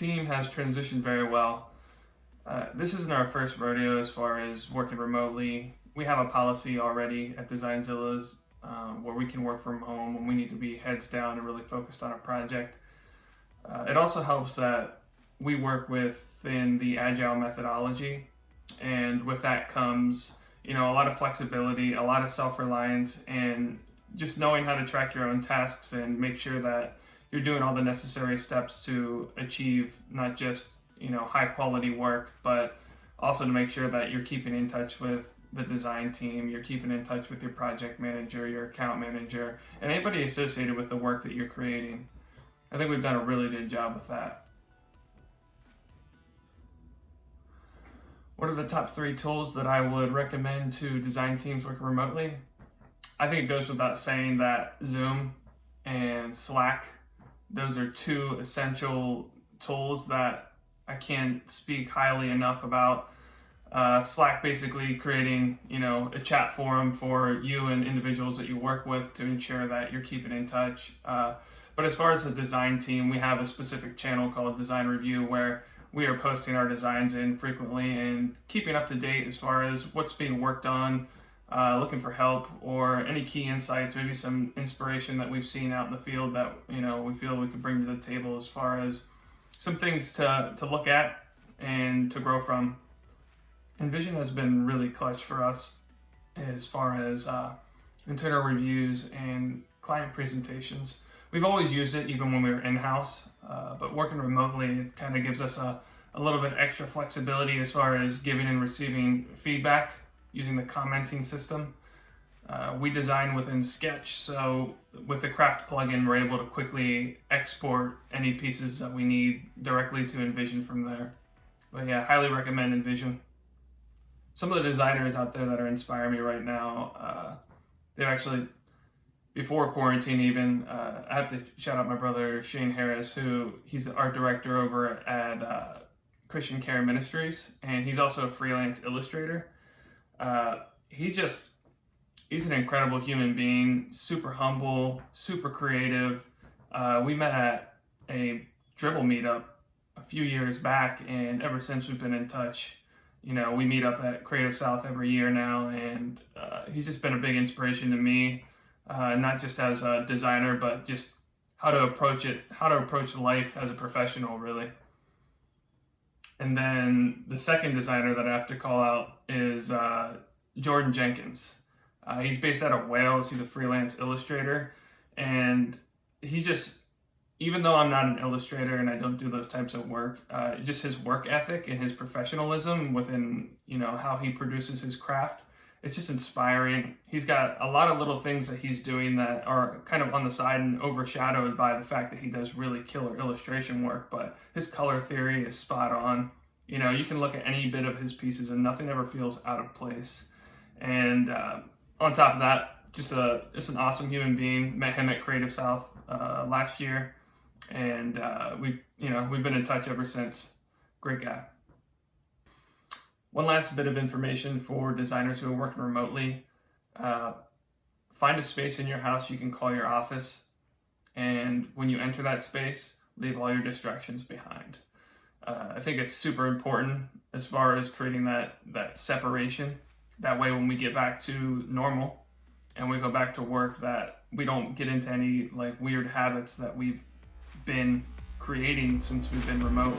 team has transitioned very well. This isn't our first rodeo as far as working remotely. We have a policy already at Designzillas where we can work from home when we need to be heads down and really focused on a project. It also helps that we work within the agile methodology, and with that comes, a lot of flexibility, a lot of self-reliance, and just knowing how to track your own tasks and make sure that you're doing all the necessary steps to achieve not just, high quality work, but also to make sure that you're keeping in touch with the design team, you're keeping in touch with your project manager, your account manager, and anybody associated with the work that you're creating. I think we've done a really good job with that. What are the top 3 tools that I would recommend to design teams working remotely? I think it goes without saying that Zoom and Slack, those are 2 essential tools that I can't speak highly enough about. Slack basically creating, a chat forum for you and individuals that you work with to ensure that you're keeping in touch. But as far as the design team, we have a specific channel called Design Review where we are posting our designs in frequently and keeping up to date as far as what's being worked on, looking for help or any key insights, maybe some inspiration that we've seen out in the field that, we feel we could bring to the table as far as some things to look at and to grow from. Envision has been really clutch for us as far as internal reviews and client presentations. We've always used it even when we were in-house, but working remotely, it kind of gives us a little bit extra flexibility as far as giving and receiving feedback using the commenting system. We design within Sketch, so with the Craft plugin, we're able to quickly export any pieces that we need directly to Envision from there. But yeah, highly recommend Envision. Some of the designers out there that are inspiring me right now, they've actually, before quarantine even, I have to shout out my brother Shane Harris, he's the art director over at Christian Care Ministries, and he's also a freelance illustrator. He's an incredible human being, super humble, super creative. We met at a Dribbble meetup a few years back, and ever since we've been in touch. We meet up at Creative South every year now, and he's just been a big inspiration to me, not just as a designer, but just how to approach life as a professional, really. And then the second designer that I have to call out is Jordan Jenkins. He's based out of Wales. He's a freelance illustrator, and even though I'm not an illustrator and I don't do those types of work, just his work ethic and his professionalism within, how he produces his craft, it's just inspiring. He's got a lot of little things that he's doing that are kind of on the side and overshadowed by the fact that he does really killer illustration work, but his color theory is spot on. You can look at any bit of his pieces and nothing ever feels out of place. And on top of that, just an awesome human being. Met him at Creative South last year. And we've been in touch ever since. Great guy. One last bit of information for designers who are working remotely. Find a space in your house you can call your office, and when you enter that space, leave all your distractions behind. I think it's super important as far as creating that separation. That way when we get back to normal and we go back to work, that we don't get into any weird habits that we've been creating since we've been remote.